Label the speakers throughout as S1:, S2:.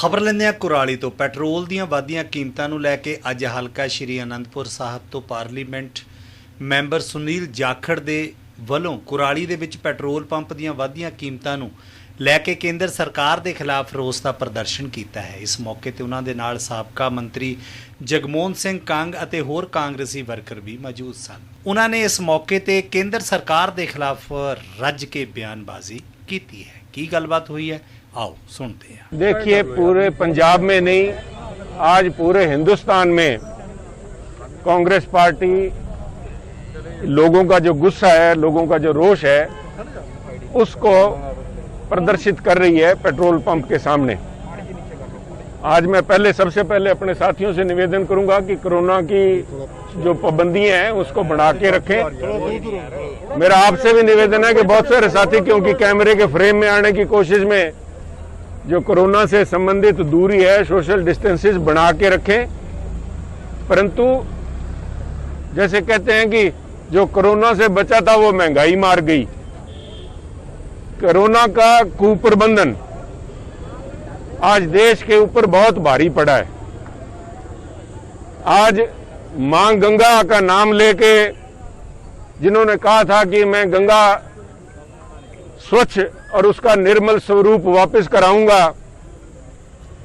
S1: खबर लेंदे कुराली तो पैट्रोल दीयां वाधियां कीमतां नूं लैके अज हलका श्री आनंदपुर साहब तो पार्लीमेंट मैंबर सुनील जाखड़ दे वलों कुराली दे विच पैट्रोल पंप दीयां वाधियां कीमतां नूं लैके केंद्र सरकार के खिलाफ रोस का प्रदर्शन किया है। इस मौके पर उन्होंने नाल साबका मंत्री जगमोहन सिंह कंग अते होर कांग्रेसी वर्कर भी मौजूद सन। उन्होंने इस मौके पर केंद्र सरकार के खिलाफ रज के बयानबाजी की है। की गलबात हुई है, आओ सुनते हैं।
S2: देखिए, पूरे पंजाब में नहीं, आज पूरे हिंदुस्तान में कांग्रेस पार्टी लोगों का जो गुस्सा है, लोगों का जो रोष है, उसको प्रदर्शित कर रही है पेट्रोल पंप के सामने। आज मैं सबसे पहले अपने साथियों से निवेदन करूंगा कि कोरोना की जो पाबंदियां हैं उसको बढ़ा के रखें। मेरा आपसे भी निवेदन है कि बहुत सारे साथी क्योंकि कैमरे के फ्रेम में आने की कोशिश में जो कोरोना से संबंधित दूरी है, सोशल डिस्टेंसेस बना के रखें। परंतु जैसे कहते हैं कि जो कोरोना से बचा था वो महंगाई मार गई। कोरोना का कुप्रबंधन आज देश के ऊपर बहुत भारी पड़ा है। आज मां गंगा का नाम लेके जिन्होंने कहा था कि मैं गंगा स्वच्छ और उसका निर्मल स्वरूप वापस कराऊंगा,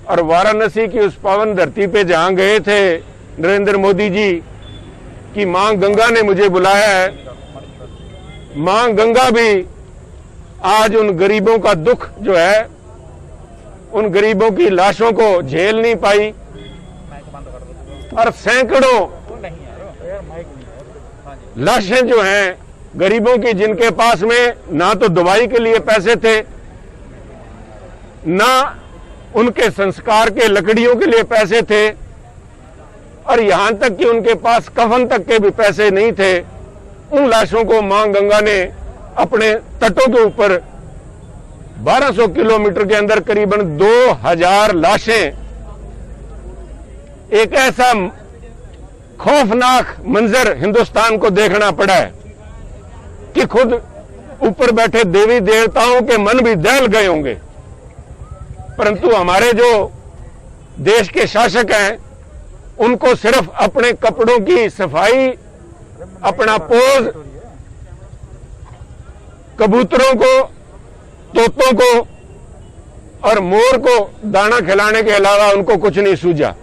S2: और वाराणसी की उस पावन धरती पे जहां गए थे नरेंद्र मोदी जी कि मां गंगा ने मुझे बुलाया है, मां गंगा भी आज उन गरीबों का दुख जो है, उन गरीबों की लाशों को झेल नहीं पाई, और सैकड़ों लाशें जो हैं गरीबों की, जिनके पास में ना तो दवाई के लिए पैसे थे, ना उनके संस्कार के लकड़ियों के लिए पैसे थे, और यहां तक कि उनके पास कफन तक के भी पैसे नहीं थे। उन लाशों को मां गंगा ने अपने तटों के ऊपर 1200 किलोमीटर के अंदर करीबन 2000 लाशें, एक ऐसा खौफनाक मंजर हिंदुस्तान को देखना पड़ा है कि खुद ऊपर बैठे देवी देवताओं के मन भी दहल गए होंगे। परंतु हमारे जो देश के शासक हैं उनको सिर्फ अपने कपड़ों की सफाई, अपना पोज, कबूतरों को, तोतों को और मोर को दाना खिलाने के अलावा उनको कुछ नहीं सूझा।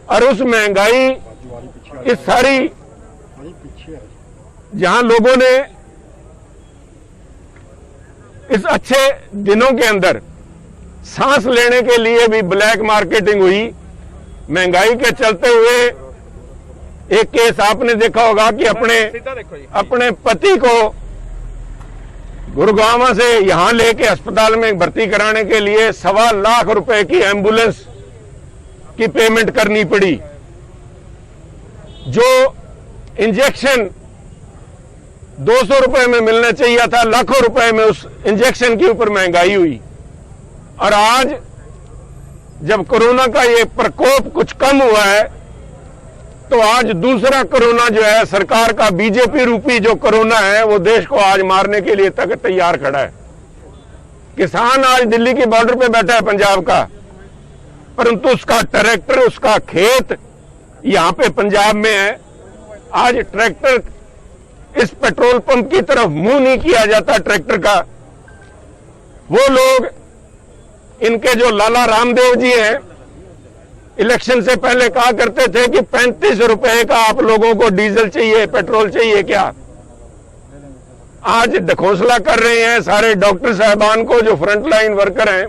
S2: और उस महंगाई, इस सारी, जहां लोगों ने इस अच्छे दिनों के अंदर सांस लेने के लिए भी ब्लैक मार्केटिंग हुई, महंगाई के चलते हुए एक केस आपने देखा होगा कि अपने पति को गुरुग्राम से यहां लेके अस्पताल में भर्ती कराने के लिए 1.25 लाख रुपए की एम्बुलेंस की पेमेंट करनी पड़ी। जो इंजेक्शन 200 रुपए में मिलना चाहिए था, लाखों रुपए में उस इंजेक्शन के ऊपर महंगाई हुई। और आज जब कोरोना का ये प्रकोप कुछ कम हुआ है, तो आज दूसरा कोरोना जो है, सरकार का बीजेपी रूपी जो कोरोना है, वो देश को आज मारने के लिए तक तैयार खड़ा है। किसान आज दिल्ली की बॉर्डर पे बैठा है पंजाब का, परंतु उसका ट्रैक्टर, उसका खेत यहां पे पंजाब में है। आज ट्रैक्टर, इस पेट्रोल पंप की तरफ मुंह नहीं किया जाता ट्रैक्टर का। वो लोग, इनके जो लाला रामदेव जी हैं, इलेक्शन से पहले कहा करते थे कि 35 रुपए का आप लोगों को डीजल चाहिए, पेट्रोल चाहिए क्या। आज ढकोसला कर रहे हैं सारे डॉक्टर साहबान को, जो फ्रंटलाइन वर्कर हैं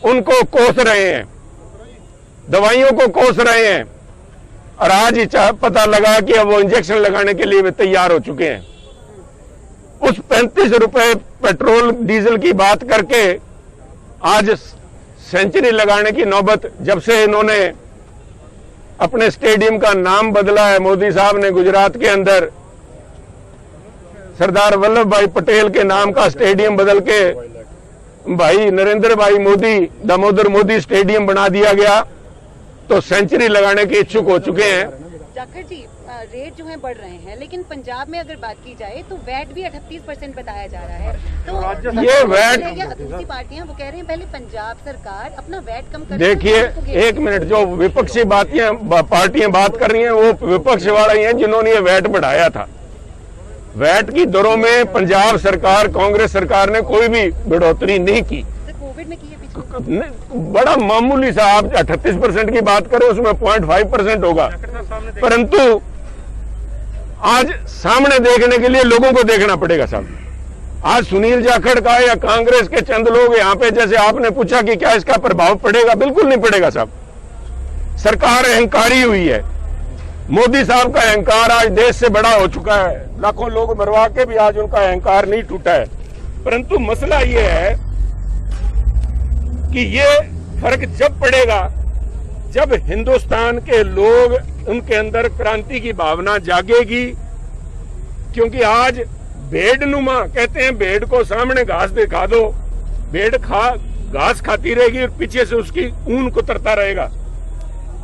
S2: उनको कोस रहे हैं, दवाइयों को कोस रहे हैं। और आज ही पता लगा कि अब वो इंजेक्शन लगाने के लिए वे तैयार हो चुके हैं। उस 35 रुपए पेट्रोल डीजल की बात करके आज सेंचुरी लगाने की नौबत, जब से इन्होंने अपने स्टेडियम का नाम बदला है, मोदी साहब ने गुजरात के अंदर सरदार वल्लभ भाई पटेल के नाम का स्टेडियम बदल के भाई नरेंद्र भाई मोदी, दामोदर मोदी स्टेडियम बना दिया गया, तो सेंचुरी लगाने के इच्छुक हो चुके हैं।
S3: जाखड़ जी, रेट जो है बढ़ रहे हैं, लेकिन पंजाब में अगर बात की जाए तो वैट भी 38% बताया जा रहा है। तो
S2: ये वैट
S3: दूसरी पार्टियां वो कह रही हैं पहले पंजाब सरकार अपना वैट कम कर।
S2: देखिए, एक मिनट, जो विपक्षी पार्टियां बात कर रही हैं वो विपक्ष वाले ही हैं जिन्होंने ये वैट बढ़ाया था। वैट की दरों में पंजाब सरकार, कांग्रेस सरकार ने कोई भी बढ़ोतरी नहीं की।
S3: कोविड में की है
S2: बड़ा मामूली सा, आप 38% की बात करें उसमें 0.5% होगा, परंतु आज सामने देखने के लिए लोगों को देखना पड़ेगा साहब। आज सुनील जाखड़ का या कांग्रेस के चंद लोग यहाँ पे, जैसे आपने पूछा कि क्या इसका प्रभाव पड़ेगा, बिल्कुल नहीं पड़ेगा साहब। सरकार अहंकारी हुई है। मोदी साहब का अहंकार आज देश से बड़ा हो चुका है। लाखों लोग मरवा के भी आज उनका अहंकार नहीं टूटा है। परंतु मसला ये है कि ये फर्क जब पड़ेगा जब हिंदुस्तान के लोग, उनके अंदर क्रांति की भावना जागेगी। क्योंकि आज भेड़नुमा कहते हैं, भेड़ को सामने घास दिखा दो, भेड़ घास खाती रहेगी और पीछे से उसकी ऊन कुतरता रहेगा।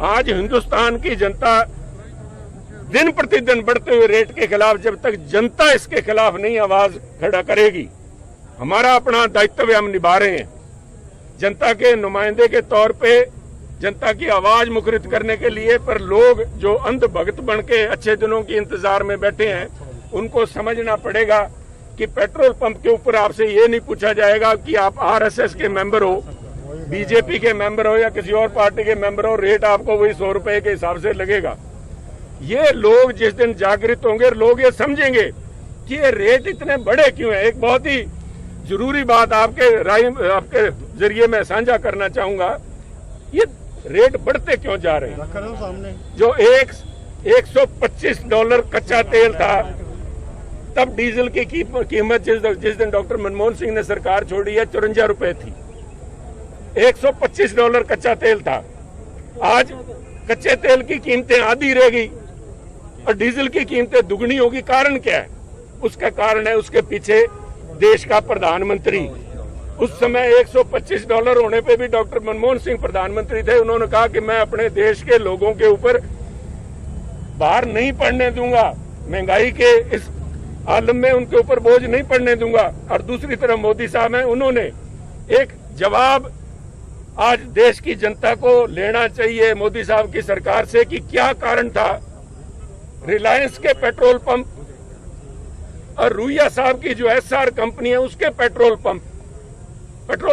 S2: आज हिंदुस्तान की जनता दिन प्रतिदिन बढ़ते हुए रेट के खिलाफ, जब तक जनता इसके खिलाफ नहीं आवाज खड़ा करेगी, हमारा अपना दायित्व हम निभा रहे हैं। जनता के नुमाइंदे के तौर पे जनता की आवाज मुखरित करने के लिए, पर लोग जो अंध भक्त बन के अच्छे दिनों की इंतजार में बैठे हैं, उनको समझना पड़ेगा कि पेट्रोल पंप के ऊपर आपसे ये नहीं पूछा जाएगा कि आप आरएसएस के मेंबर हो, बीजेपी के मेंबर हो या किसी और पार्टी के मेंबर हो, रेट आपको वही 100 रुपए के हिसाब से लगेगा। ये लोग जिस दिन जागृत होंगे, लोग ये समझेंगे कि ये रेट इतने बड़े क्यों हैं। एक बहुत ही जरूरी बात आपके जरिए मैं साझा करना चाहूंगा, ये रेट बढ़ते क्यों जा रहे हैं। जो $125 कच्चा तेल था, तब डीजल की कीमत जिस दिन डॉक्टर मनमोहन सिंह ने सरकार छोड़ी है 54 रुपए थी। $125 कच्चा तेल था। आज कच्चे तेल की कीमतें आधी रह गई और डीजल की कीमतें दुगनी होगी। कारण क्या है? उसका कारण है उसके पीछे देश का प्रधानमंत्री। उस समय $125 होने पे भी डॉक्टर मनमोहन सिंह प्रधानमंत्री थे। उन्होंने कहा कि मैं अपने देश के लोगों के ऊपर भार नहीं पड़ने दूंगा, महंगाई के इस आलम में उनके ऊपर बोझ नहीं पड़ने दूंगा। और दूसरी तरफ मोदी साहब हैं, उन्होंने एक जवाब आज देश की जनता को लेना चाहिए मोदी साहब की सरकार से कि क्या कारण था रिलायंस के पेट्रोल पंप और रुइया साहब की जो एसआर कंपनी है उसके पेट्रोल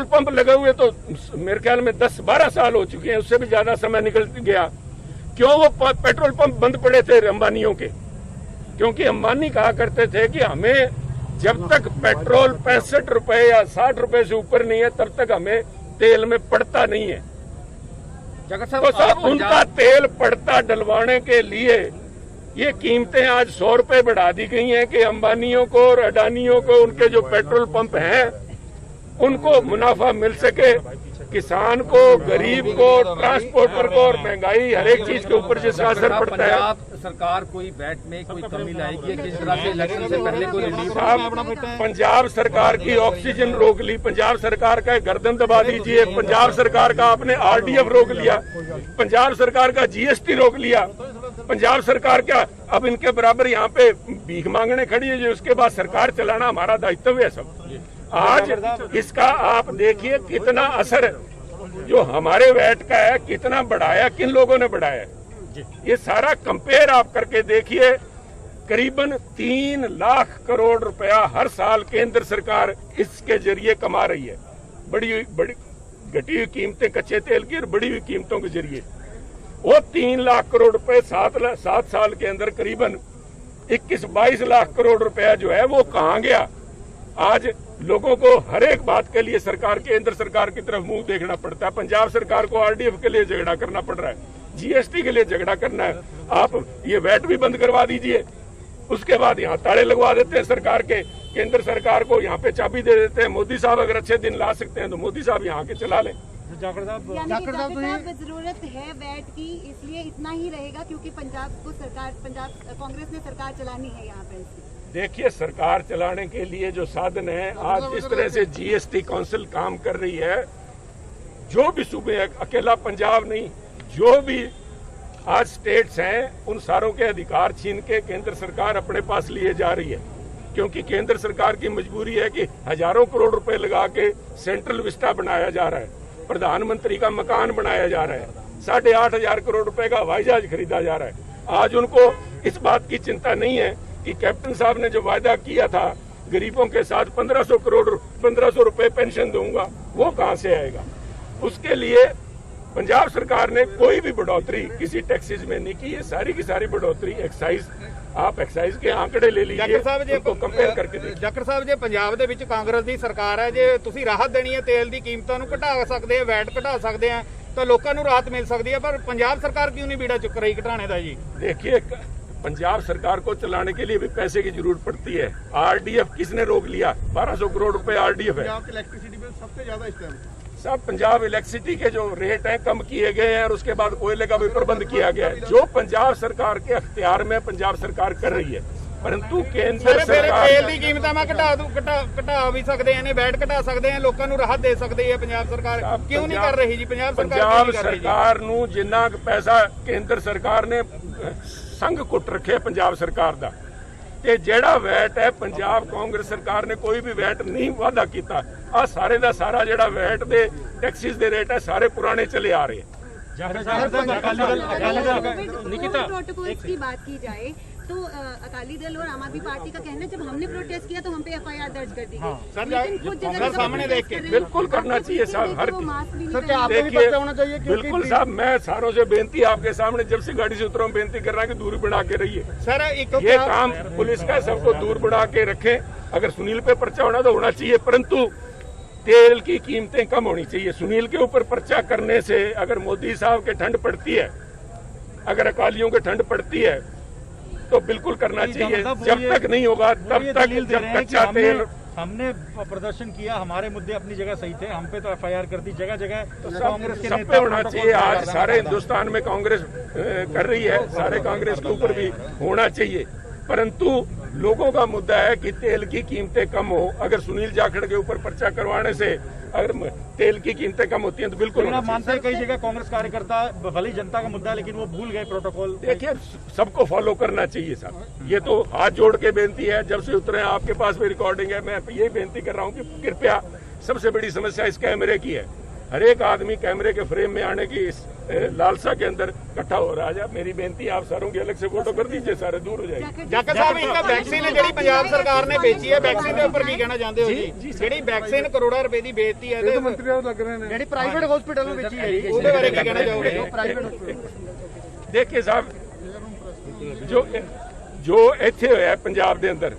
S2: पंप लगे हुए तो मेरे ख्याल में 10-12 साल हो चुके हैं, उससे भी ज्यादा समय निकल गया। क्यों वो पेट्रोल पंप बंद पड़े थे अंबानियों के? क्योंकि अंबानी कहा करते थे कि हमें जब तक पेट्रोल 65 रुपए या 60 रुपए से ऊपर नहीं है तब तक हमें तेल में पड़ता नहीं है। तो साहब उनका तेल पड़ता डलवाने के लिए ये कीमतें आज 100 रुपए बढ़ा दी गई हैं कि अंबानियों को और अडानियों को उनके जो पेट्रोल पंप हैं उनको मुनाफा मिल सके। किसान को, गरीब को, ट्रांसपोर्टर को और महंगाई हर एक चीज के ऊपर जिसका असर पड़ता है।
S4: पंजाब सरकार कोई वैट में कोई कमी लाएगी? किस तरह से इलेक्शन से पहले कोई रिलीफ?
S2: पंजाब सरकार की ऑक्सीजन रोक ली, पंजाब सरकार का गर्दन दबा दीजिए, पंजाब सरकार का आपने आरडीएफ रोक लिया, पंजाब सरकार का जीएसटी रोक लिया, पंजाब सरकार क्या अब इनके बराबर यहाँ पे भीख मांगने खड़ी है जो उसके बाद सरकार चलाना हमारा दायित्व है सब। आज इसका आप देखिए कितना असर जो हमारे वैट का है, कितना बढ़ाया, किन लोगों ने बढ़ाया, ये सारा कंपेयर आप करके देखिए। करीबन 3 लाख करोड़ रुपया हर साल केंद्र सरकार इसके जरिए कमा रही है। बड़ी घटी हुई कीमतें कच्चे तेल की और बढ़ी हुई कीमतों के जरिए वो 3 लाख करोड़ रुपए 7 साल के अंदर करीबन 21-22 लाख करोड़ रुपया जो है वो कहाँ गया। आज लोगों को हर एक बात के लिए सरकार, केंद्र सरकार की तरफ मुंह देखना पड़ता है। पंजाब सरकार को आरडीएफ के लिए झगड़ा करना पड़ रहा है, जीएसटी के लिए झगड़ा करना है। आप ये वैट भी बंद करवा दीजिए, उसके बाद यहाँ ताले लगवा देते हैं सरकार के, केंद्र सरकार को यहाँ पे चाबी दे देते हैं। मोदी साहब अगर अच्छे दिन ला सकते हैं तो मोदी साहब यहाँ के चला लें।
S3: जाखड़ साहब जरूरत है वैट की, इसलिए इतना ही रहेगा क्योंकि पंजाब कांग्रेस ने सरकार चलानी है यहाँ पे।
S2: देखिए, सरकार चलाने के लिए जो साधन है, आज जिस तरह से जीएसटी काउंसिल काम कर रही है, जो भी सूबे, अकेला पंजाब नहीं, जो भी आज स्टेट्स हैं, उन सारों के अधिकार छीन के केंद्र सरकार अपने पास लिए जा रही है, क्योंकि केंद्र सरकार की मजबूरी है कि हजारों करोड़ रुपए लगा के सेंट्रल विस्टा बनाया जा रहा है, प्रधानमंत्री का मकान बनाया जा रहा है, 8,500 करोड़ रुपए का हवाई जहाज खरीदा जा रहा है। आज उनको इस बात की चिंता नहीं है कि कैप्टन साहब ने जो वायदा किया था गरीबों के साथ 1500 रुपए पेंशन दूंगा, वो कहां से आएगा। उसके लिए पंजाब सरकार ने कोई भी बढ़ोतरी किसी टैक्सेस में नहीं की है, सारी की सारी बढ़ोतरी एक्साइज, आप एक्साइज के आंकड़े ले लीजिए, उनको कंपेयर करके देखिए।
S5: ਜਾਖੜ ਸਾਹਿਬ ਜੇ ਪੰਜਾਬ ਦੇ ਵਿੱਚ ਕਾਂਗਰਸ ਦੀ ਸਰਕਾਰ ਹੈ, ਜੇ ਤੁਸੀਂ ਰਾਹਤ ਦੇਣੀ ਹੈ, ਤੇਲ ਦੀ ਕੀਮਤਾਂ ਨੂੰ ਘਟਾ ਸਕਦੇ ਆ, ਵੈਟ ਘਟਾ ਸਕਦੇ ਆ, ਤਾਂ ਲੋਕਾਂ ਨੂੰ ਰਾਹਤ ਮਿਲ ਸਕਦੀ ਹੈ, ਪਰ ਪੰਜਾਬ ਸਰਕਾਰ क्यों नहीं बीड़ा चुक रही घटाने का जी।
S2: देखिए, पंजाब सरकार को चलाने के लिए भी पैसे की जरूरत पड़ती है। आरडीएफ किसने रोक लिया? 1200 करोड़ रुपए आरडीएफ है।
S5: पंजाब के इलेक्ट्रिसिटी बिल सबसे ज्यादा इस टाइम
S2: सब पंजाब इलेक्ट्रिसिटी के जो रेट हैं कम किए गए हैं और उसके बाद कोयले का भी प्रबंध किया गया है, जो पंजाब सरकार के अख्तियार में पंजाब सरकार कर रही है। परंतु केंद्र सरकार
S5: तेल की कीमतां में घटा भी सकते हैं, वैट घटा सकते हैं, लोगों को राहत दे सकती है पंजाब सरकार, क्यों नहीं कर रही जी
S2: पंजाब सरकार नूं जिन्ना पैसा केंद्र सरकार ने संघ कुट रखे पंजाब सरकार दा, ते जेड़ा वैट है पंजाब कांग्रेस सरकार ने कोई भी वैट नहीं वादा किया। आ सारे दा सारा जेड़ा वैट दे टैक्सेस दे रेट है सारे पुराने चले आ रहे हैं।
S3: निकिता प्रोटोकॉल्स की बात की जाए तो अकाली दल और आम आदमी पार्टी का कहना है जब हमने प्रोटेस्ट किया तो हम पे एफआईआर दर्ज कर दी गई, लेकिन खुद जगह
S5: सामने देख के
S2: बिल्कुल करना चाहिए साहब, हर
S5: चाहिए।
S2: बिल्कुल साहब, मैं सारों से बेनती आपके सामने जब से गाड़ी से उतरा हूं बेनती कर रहा कि दूरी बना के रहिए।
S5: सर
S2: ये काम पुलिस का, सबको दूर बना के रखें। अगर सुनील पे पर्चा होना तो होना चाहिए, परंतु तेल की कीमतें कम होनी चाहिए। सुनील के ऊपर पर्चा करने से अगर मोदी साहब के ठंड पड़ती है, अगर अकालियों के ठंड पड़ती है तो बिल्कुल करना चाहिए। जब तक नहीं होगा तब तक जब कच्चा तेल,
S6: हमने प्रदर्शन किया, हमारे मुद्दे अपनी जगह सही थे, हम पे तो एफआईआर कर दी जगह जगह, तो कांग्रेस के
S2: सब पे होना चाहिए। आज सारे हिंदुस्तान में कांग्रेस कर रही है, सारे कांग्रेस के ऊपर भी होना चाहिए, परंतु लोगों का मुद्दा है कि तेल की कीमतें कम हो। अगर सुनील जाखड़ के ऊपर पर्चा करवाने से अगर तेल की कीमतें कम होती हैं तो बिल्कुल
S6: आप मानते हैं कई जगह कांग्रेस कार्यकर्ता भले जनता का मुद्दा है लेकिन वो भूल गए प्रोटोकॉल।
S2: देखिए, सबको फॉलो करना चाहिए साहब, ये तो हाथ जोड़ के बेनती है। जब से उतरे आपके पास भी रिकॉर्डिंग है, मैं यही बेनती कर रहा हूँ कि कृपया, सबसे बड़ी समस्या इस कैमरे की है, हर एक आदमी कैमरे के फ्रेम में आने की इस लालसा के अंदर इकट्ठा हो रहा है। मेरी बेनती है, आप सारों की अलग से फोटो कर दीजिए, सारे दूर हो जाएगी।
S5: जाखड़ साहब, एक वैक्सीन है जी पंजाब सरकार ने बेची है, वैक्सीन के ऊपर की कहना चाहते हो जी? जी वैक्सीन करोड़ों रुपए की बेचती है, तो मंत्री लग रहे हैं, प्राइवेट हॉस्पिटल में बेची है, उसके बारे में कहना चाहोगे?
S2: देखिए साहब, जो इत्थे होया पंजाब दे अंदर,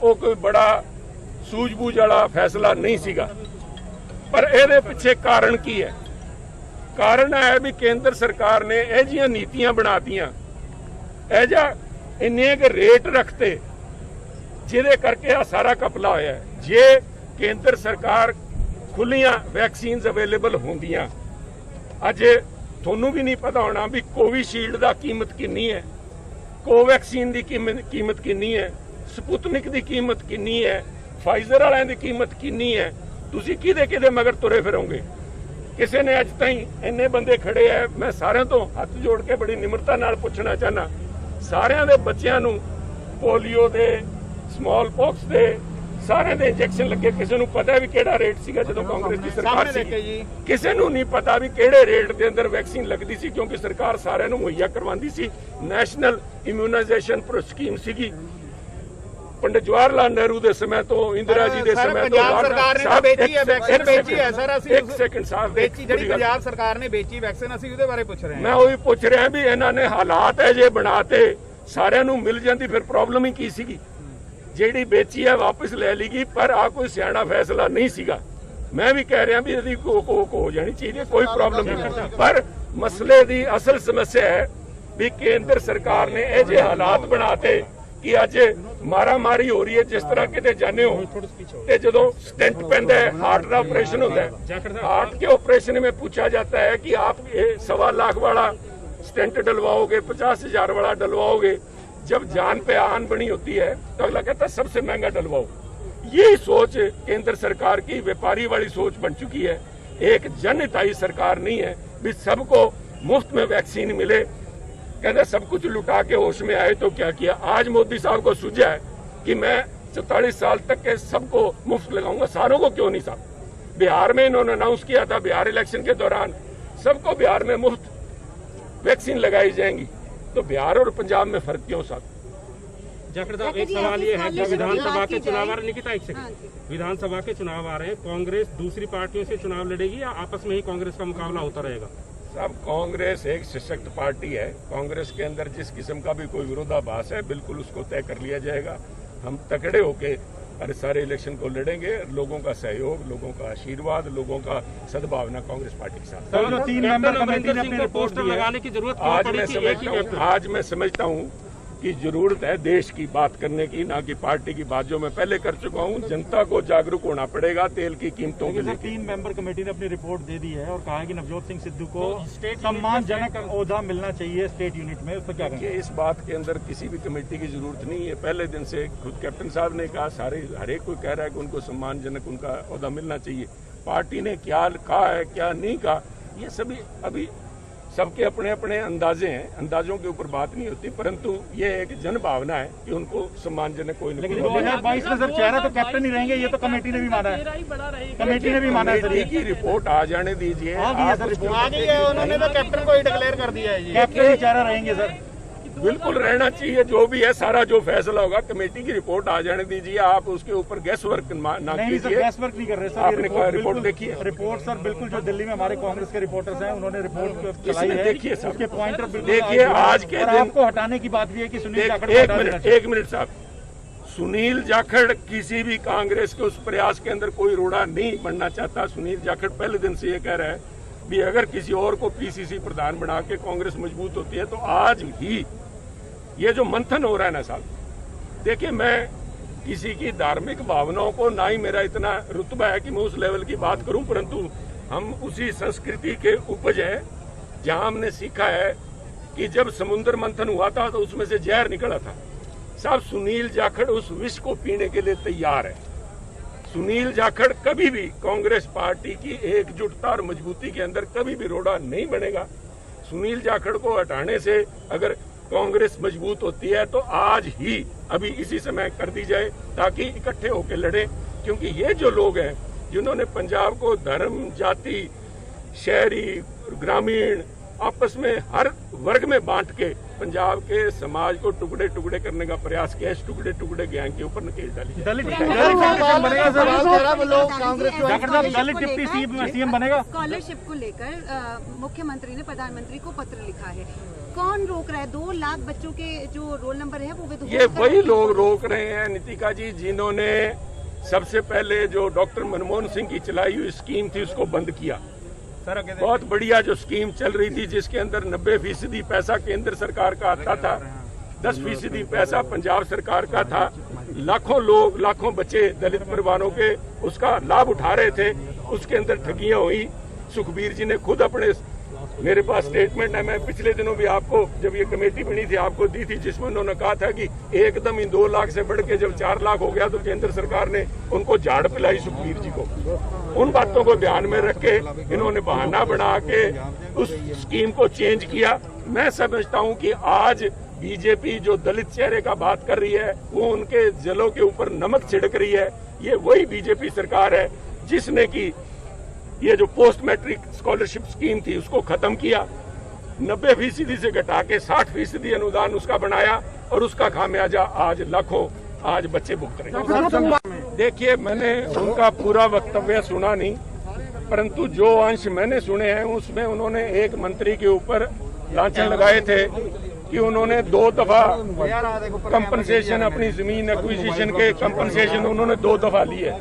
S2: वो कोई बड़ा सूझबूझ वाला फैसला नहीं सीगा, पर ਇਹਦੇ ਪਿੱਛੇ ਕਾਰਨ ਕੀ ਹੈ? ਕਾਰਨ ਹੈ ਵੀ ਕੇਂਦਰ ਸਰਕਾਰ ਨੇ ਇਹ ਜੀਆਂ ਨੀਤੀਆਂ ਬਣਾਤੀਆਂ, ਇਹ ਜਾਂ ਇੰਨੇ ਕਿ ਰੇਟ ਰੱਖਤੇ ਜਿਹਦੇ ਕਰਕੇ ਆ ਸਾਰਾ ਕਪਲਾ ਹੋਇਆ। ਜੇ ਕੇਂਦਰ ਸਰਕਾਰ ਖੁੱਲੀਆਂ ਵੈਕਸੀਨਸ ਅਵੇਲੇਬਲ ਹੁੰਦੀਆਂ, ਅੱਜ ਤੁਹਾਨੂੰ ਵੀ ਨਹੀਂ ਪਤਾ ਹੋਣਾ ਵੀ ਕੋਵਿਸ਼ੀਲਡ ਦਾ ਕੀਮਤ ਕਿੰਨੀ ਹੈ, ਕੋਵੈਕਸੀਨ ਦੀ ਕੀਮਤ ਕਿੰਨੀ ਹੈ, ਸਪੁਤਨਿਕ ਦੀ ਕੀਮਤ ਕਿੰਨੀ ਹੈ, ਫਾਈਜ਼ਰ ਵਾਲਿਆਂ ਦੀ ਕੀਮਤ ਕਿੰਨੀ ਹੈ। ਤੁਸੀਂ ਕਿਹਦੇ ਮਗਰ ਤੁਰੇ ਫਿਰੋਗੇ? ਕਿਸੇ ਨੇ ਅੱਜ ਤਾਈਂ ਇੰਨੇ ਬੰਦੇ ਖੜੇ ਆ, ਮੈਂ ਸਾਰਿਆਂ ਤੋਂ ਹੱਥ ਜੋੜ ਕੇ ਬੜੀ ਨਿਮਰਤਾ ਨਾਲ ਪੁੱਛਣਾ ਚਾਹਨਾ, ਸਾਰਿਆਂ ਦੇ ਬੱਚਿਆਂ ਨੂੰ ਪੋਲੀਓ ਦੇ, ਸਮਾਲ ਪੌਕਸ ਦੇ, ਸਾਰਿਆਂ ਦੇ ਇੰਜੈਕਸ਼ਨ ਲੱਗੇ। ਕਿਸੇ ਨੂੰ ਪਤਾ ਵੀ ਕਿਹੜਾ ਰੇਟ ਸੀਗਾ ਜਦੋਂ ਕਾਂਗਰਸ ਦੀ ਸਰਕਾਰ ਸੀ? ਕਿਸੇ ਨੂੰ ਨਹੀਂ ਪਤਾ ਵੀ ਕਿਹੜੇ ਰੇਟ ਦੇ ਅੰਦਰ ਵੈਕਸੀਨ ਲੱਗਦੀ ਸੀ, ਕਿਉਂਕਿ ਸਰਕਾਰ ਸਾਰਿਆਂ ਨੂੰ ਮੁਹੱਈਆ ਕਰਵਾਉਂਦੀ ਸੀ। ਨੈਸ਼ਨਲ ਇਮਿਊਨਾਈਜੇਸ਼ਨ ਸੀਗੀ पंडित जवाहरलाल नेहरू के समय तो, इंदिरा जी के समय तो।
S5: सरकार ने बेची है वैक्सीन, बेची है सर।
S2: एक सेकंड साहब,
S5: बेची जी पंजाब सरकार ने बेची वैक्सीन, ਅਸੀਂ ਉਹਦੇ ਬਾਰੇ ਪੁੱਛ ਰਹੇ ਹਾਂ।
S2: मैं वही पूछ रहा भी ਇਹਨਾਂ ਨੇ ਹਾਲਾਤ ਹੈ ਜੇ ਬਣਾਤੇ ਸਾਰਿਆਂ ਨੂੰ ਮਿਲ ਜਾਂਦੀ, ਫਿਰ ਪ੍ਰੋਬਲਮ ਹੀ ਕੀ ਸੀਗੀ? ਜਿਹੜੀ ਵੇਚੀ ਹੈ ਵਾਪਸ ਲੈ ਲਈਗੀ, ਪਰ ਆ ਕੋਈ ਸਿਆਣਾ ਫੈਸਲਾ ਨਹੀਂ ਸੀਗਾ। ਮੈਂ ਵੀ ਕਹਿ ਰਿਹਾ ਵੀ ਇਹਦੀ ਕੋਕ ਹੋ ਜਾਣੀ ਚਾਹੀਦੀ, ਕੋਈ ਪ੍ਰੋਬਲਮ ਨਹੀਂ, ਪਰ ਮਸਲੇ ਦੀ ਅਸਲ ਸਮੱਸਿਆ ਹੈ ਵੀ ਕੇਂਦਰ ਸਰਕਾਰ ਨੇ ਇਹ ਜਿਹੇ ਹਾਲਾਤ ਬਣਾਤੇ कि अज मारा मारी हो रही है। जिस तरह किते जाने हो ते जदों स्टेंट पैंदा है, हार्ट का ऑपरेशन होता है, हार्ट के ऑपरेशन में पूछा जाता है कि आप 1.25 लाख वाला स्टेंट डलवाओगे, 50,000 वाला डलवाओगे। जब जान पे आन बनी होती है तो अगला कहता है सबसे महंगा डलवाओ। यही सोच केंद्र सरकार की व्यापारी वाली सोच बन चुकी है। एक जनहिताई सरकार नहीं है भी सबको मुफ्त में वैक्सीन मिले। कहते सब कुछ लुटा के होश में आए तो क्या किया। आज मोदी साहब को सूझा है कि मैं 44 साल तक के सबको मुफ्त लगाऊंगा, सारों को क्यों नहीं साहब। बिहार में इन्होंने अनाउंस किया था, बिहार इलेक्शन के दौरान सबको बिहार में मुफ्त वैक्सीन लगाई जाएंगी, तो बिहार और पंजाब में फर्क क्यों साहब।
S7: जाखड़ साहब, एक सवाल ये है कि विधानसभा के चुनाव आ रहे, निकिता एक सेकंड, विधानसभा के चुनाव आ रहे हैं, कांग्रेस दूसरी पार्टियों से चुनाव लड़ेगी या आपस में ही कांग्रेस का मुकाबला होता रहेगा?
S2: साहब, कांग्रेस एक सशक्त पार्टी है। कांग्रेस के अंदर जिस किस्म का भी कोई विरोधाभास है, बिल्कुल उसको तय कर लिया जाएगा। हम तकड़े होके अरे सारे इलेक्शन को लड़ेंगे। लोगों का सहयोग, लोगों का आशीर्वाद, लोगों का सद्भावना कांग्रेस पार्टी के साथ।
S6: सर, जो 3 मेंबर कमेटी ने अपनी रिपोर्ट
S7: पोस्टर लगाने की जरूरत
S2: आज मैं समझता हूँ कि जरूरत है देश की बात करने की, ना कि पार्टी की बात, जो मैं पहले कर चुका हूँ। जनता को जागरूक होना पड़ेगा तेल की कीमतों के लिए।
S6: 3 मेंबर कमेटी ने अपनी रिपोर्ट दे दी है और कहा है कि नवजोत सिंह सिद्धू को सम्मानजनक ओहदा मिलना चाहिए स्टेट यूनिट में, उस पर क्या कहेंगे?
S2: इस बात के अंदर किसी भी कमेटी की जरूरत नहीं है। पहले दिन से खुद कैप्टन साहब ने कहा, सारे हर एक कोई कह रहा है कि उनको सम्मानजनक उनका ओहदा मिलना चाहिए। पार्टी ने क्या कहा है क्या नहीं कहा, ये सभी अभी सबके अपने अपने अंदाजे हैं, अंदाजों के ऊपर बात नहीं होती, परंतु ये एक जन भावना है कि उनको सम्मानजनक कोई
S6: लेकिन 2022 में सर चेहरा तो कैप्टन ही रहेंगे, ये तो कमेटी ने भी माना है। कमेटी ने भी माना है सर,
S2: की रिपोर्ट आ जाने दीजिए।
S5: आ गई है, उन्होंने तो कैप्टन को ही डिक्लेयर कर दिया है।
S6: कैप्टन ही चेहरा रहेंगे सर,
S2: बिल्कुल रहना चाहिए। जो भी है सारा जो फैसला होगा, कमेटी की रिपोर्ट आ जाने दीजिए। आप उसके ऊपर गैस वर्क ना
S6: नहीं सर,
S2: कीजिए।
S6: गैस वर्क नहीं कर रहे सर।
S2: आपने रिपोर्ट देखी है?
S6: रिपोर्ट सर बिल्कुल, जो दिल्ली में हमारे कांग्रेस के रिपोर्टर्स हैं उन्होंने रिपोर्ट चलाई है।
S2: देखिए सर,
S6: उसके पॉइंटर बिल्कुल
S2: देखिए आज के दिन
S6: आपको हटाने की बात भी है कि सुनील जाखड़
S2: एक मिनट साहब, सुनील जाखड़ किसी भी कांग्रेस के उस प्रयास के अंदर कोई रोड़ा नहीं बनना चाहता। सुनील जाखड़ पहले दिन से ये कह रहा है भी अगर किसी और को पीसीसी प्रधान बना के कांग्रेस मजबूत होती है तो आज ही ये जो मंथन हो रहा है ना साहब, देखिए मैं किसी की धार्मिक भावनाओं को, ना ही मेरा इतना रुतबा है कि मैं उस लेवल की बात करूं, परंतु हम उसी संस्कृति के उपज है जहां हमने सीखा है कि जब समुद्र मंथन हुआ था तो उसमें से जहर निकला था। साहब, सुनील जाखड़ उस विष को पीने के लिए तैयार है। सुनील जाखड़ कभी भी कांग्रेस पार्टी की एकजुटता और मजबूती के अंदर कभी भी रोड़ा नहीं बनेगा। सुनील जाखड़ को हटाने से अगर कांग्रेस मजबूत होती है तो आज ही अभी इसी समय कर दी जाए, ताकि इकट्ठे होकर लड़े। क्योंकि ये जो लोग हैं जिन्होंने पंजाब को धर्म, जाति, शहरी, ग्रामीण आपस में हर वर्ग में बांट के पंजाब के समाज को टुकड़े टुकड़े करने का प्रयास किया, इस टुकड़े टुकड़े गैंग के ऊपर नकेल डाली।
S6: दलित डिप्टी सीएम बनेगा।
S3: स्कॉलरशिप को लेकर मुख्यमंत्री ने प्रधानमंत्री को पत्र लिखा है, कौन रोक रहा है? 2 लाख बच्चों के जो रोल नंबर है वो
S2: ये वही लोग रोक रहे हैं नितिका जी, जिन्होंने सबसे पहले जो डॉक्टर मनमोहन सिंह की चलाई हुई स्कीम थी उसको बंद किया। बहुत बढ़िया जो स्कीम चल रही थी जिसके अंदर 90% पैसा केंद्र सरकार का आता था, 10% पैसा पंजाब सरकार का था। लाखों लोग, लाखों बच्चे दलित परिवारों के उसका लाभ उठा रहे थे। उसके अंदर ठगियां हुई। सुखबीर जी ने खुद अपने, मेरे पास स्टेटमेंट है, मैं पिछले दिनों भी आपको, जब ये कमेटी बनी थी, आपको दी थी, जिसमें उन्होंने कहा था कि एकदम इन 2 लाख से बढ़ के जब 4 लाख हो गया तो केंद्र सरकार ने उनको झाड़ पिलाई सुखबीर जी को। उन बातों को ध्यान में रख के इन्होंने बहाना बना के उस स्कीम को चेंज किया। मैं समझता हूं कि आज बीजेपी जो दलित चेहरे का बात कर रही है वो उनके जलों के ऊपर नमक छिड़क रही है। ये वही बीजेपी सरकार है जिसने की ये जो पोस्ट मैट्रिक स्कॉलरशिप स्कीम थी उसको खत्म किया, 90% से घटा के 60% अनुदान उसका बनाया और उसका खामियाजा आज लाखों आज बच्चे भुगत रहे हैं। देखिए, मैंने उनका पूरा वक्तव्य सुना नहीं, परंतु जो अंश मैंने सुने हैं उसमें उन्होंने एक मंत्री के ऊपर लांछन लगाए थे कि उन्होंने 2 दफा कंपनसेशन, अपनी जमीन एक्विजिशन के कंपनसेशन उन्होंने 2 दफा लिए।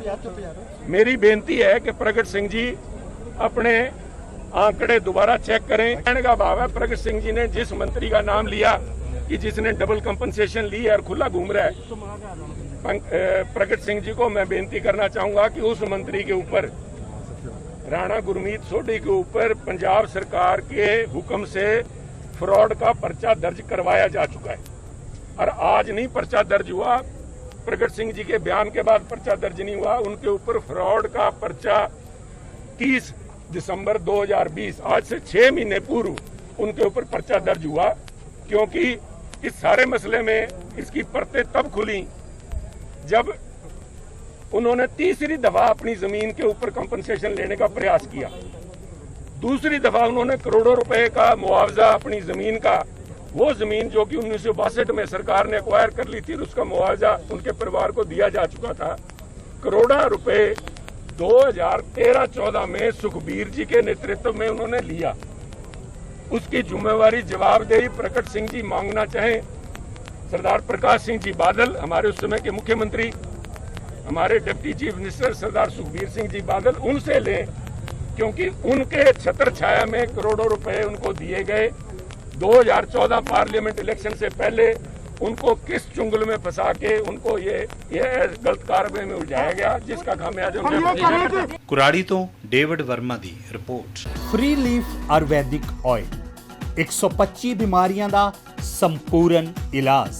S2: मेरी बेनती है कि प्रगट सिंह जी अपने आंकड़े दोबारा चेक करें। कहने का भाव है प्रगट सिंह जी ने जिस मंत्री का नाम लिया कि जिसने डबल कंपनसेशन ली है और खुला घूम रहा है, प्रगट सिंह जी को मैं बेनती करना चाहूंगा कि उस मंत्री के ऊपर, राणा गुरमीत सोढी के ऊपर पंजाब सरकार के हुक्म से फ्रॉड का पर्चा दर्ज करवाया जा चुका है और आज नहीं पर्चा दर्ज हुआ। प्रगट सिंह जी के बयान के बाद पर्चा दर्ज नहीं हुआ, उनके ऊपर फ्रॉड का पर्चा 30 दिसंबर 2020, आज से 6 महीने पूर्व उनके ऊपर पर्चा दर्ज हुआ क्योंकि इस सारे मसले में इसकी परतें तब खुली जब उन्होंने तीसरी दफा अपनी जमीन के ऊपर कंपनसेशन लेने का प्रयास किया। दूसरी दफा उन्होंने करोड़ों रुपए का मुआवजा अपनी जमीन का, वो जमीन जो कि 1962 में सरकार ने एक्वायर कर ली थी, उसका मुआवजा उनके परिवार को दिया जा चुका था। करोड़ों रुपए 2013-14 में सुखबीर जी के नेतृत्व में उन्होंने लिया। उसकी जिम्मेवारी जवाबदेही प्रकट सिंह जी मांगना चाहें, सरदार प्रकाश सिंह जी बादल हमारे उस समय के मुख्यमंत्री, हमारे डिप्टी चीफ मिनिस्टर सरदार सुखबीर सिंह जी बादल, उनसे लें, क्योंकि उनके छत्र छाया में करोड़ों रुपए उनको दिए गए। 2014 पार्लियामेंट इलेक्शन से पहले उनको किस चुंगल में फंसा के उनको ये गलत कार्रवाई में उलझाया गया, जिसका खामियाजा उन्हें।
S1: ਕੁਰਾੜੀ ਤੋਂ ਡੇਵਿਡ ਵਰਮਾ ਦੀ ਰਿਪੋर्ट।
S8: ਫ੍ਰੀ ਲੀਫ ਆਯੁਰਵੈਦਿਕ ਆਇਲ 125 ਬਿਮਾਰੀਆਂ ਦਾ ਸੰਪੂਰਨ ਇਲਾਜ,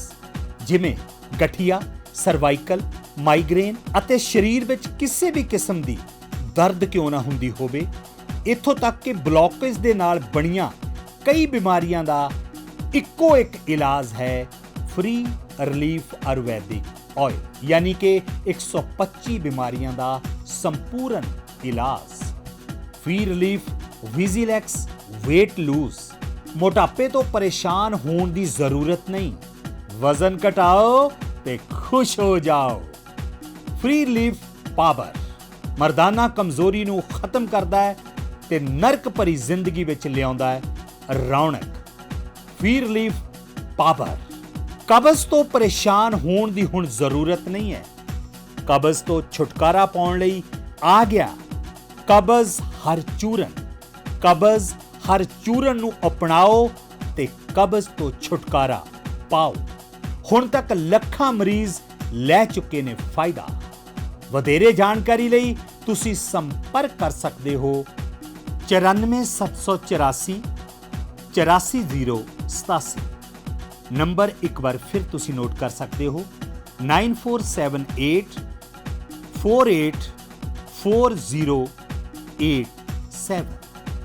S8: ਜਿਵੇਂ ਗਠੀਆ, ਸਰਵਾਈਕਲ, ਮਾਈਗ੍ਰੇਨ ਅਤੇ ਸਰੀਰ ਵਿੱਚ ਕਿਸੇ ਵੀ ਕਿਸਮ ਦੀ ਦਰਦ ਕਿਉਂ ਨਾ ਹੁੰਦੀ ਹੋਵੇ, ਇੱਥੋਂ ਤੱਕ ਕਿ ਬਲੌਕੇਜ ਦੇ ਨਾਲ ਬਣੀਆਂ ਕਈ ਬਿਮਾਰੀਆਂ ਦਾ ਇੱਕੋ ਇੱਕ ਇਲਾਜ ਹੈ ਫ੍ਰੀ ਰਿਲੀਫ ਆਯੁਰਵੈਦਿਕ ਆਇਲ, यानी कि 125 बीमारियां ਦਾ ਸੰਪੂਰਨ ਇਲਾਜ। ਫ੍ਰੀ ਰਿਲੀਫ ਵਿਜ਼ੀਲੈਕਸ weight lose, ਮੋਟਾਪੇ ਤੋਂ ਪਰੇਸ਼ਾਨ ਹੋਣ ਦੀ ਜ਼ਰੂਰਤ ਨਹੀਂ, ਵਜ਼ਨ ਘਟਾਓ ਤੇ ਖੁਸ਼ ਹੋ ਜਾਓ। ਫ੍ਰੀ ਰਿਲੀਫ ਪਾਵਰ ਮਰਦਾਨਾ ਕਮਜ਼ੋਰੀ ਨੂੰ ਖਤਮ ਕਰਦਾ ਹੈ ਤੇ ਨਰਕ ਭਰੀ ਜ਼ਿੰਦਗੀ ਵਿੱਚ ਲਿਆਉਂਦਾ ਹੈ ਰੌਣਕ। ਫ੍ਰੀ ਰਿਲੀਫ ਪਾਵਰ ਕਬਜ਼ ਤੋਂ ਪਰੇਸ਼ਾਨ ਹੋਣ ਦੀ ਹੁਣ ਜ਼ਰੂਰਤ ਨਹੀਂ ਹੈ। ਕਬਜ਼ ਤੋਂ ਛੁਟਕਾਰਾ ਪਾਉਣ ਲਈ ਆ ਗਿਆ ਕਬਜ਼ ਹਰ ਚੂਰਨ। ਕਬਜ਼ ਹਰ ਚੂਰਨ ਨੂੰ ਅਪਣਾਓ ਤੇ ਕਬਜ਼ ਤੋਂ ਛੁਟਕਾਰਾ ਪਾਓ। ਹੁਣ ਤੱਕ ਲੱਖਾਂ ਮਰੀਜ਼ ਲੈ ਚੁੱਕੇ ਨੇ ਫਾਇਦਾ। ਵਧੇਰੇ ਜਾਣਕਾਰੀ ਲਈ ਤੁਸੀਂ ਸੰਪਰਕ ਕਰ ਸਕਦੇ ਹੋ 94784 84087। ਨੰਬਰ ਇੱਕ ਵਾਰ ਫਿਰ ਤੁਸੀਂ ਨੋਟ ਕਰ ਸਕਦੇ ਹੋ 9478 484087।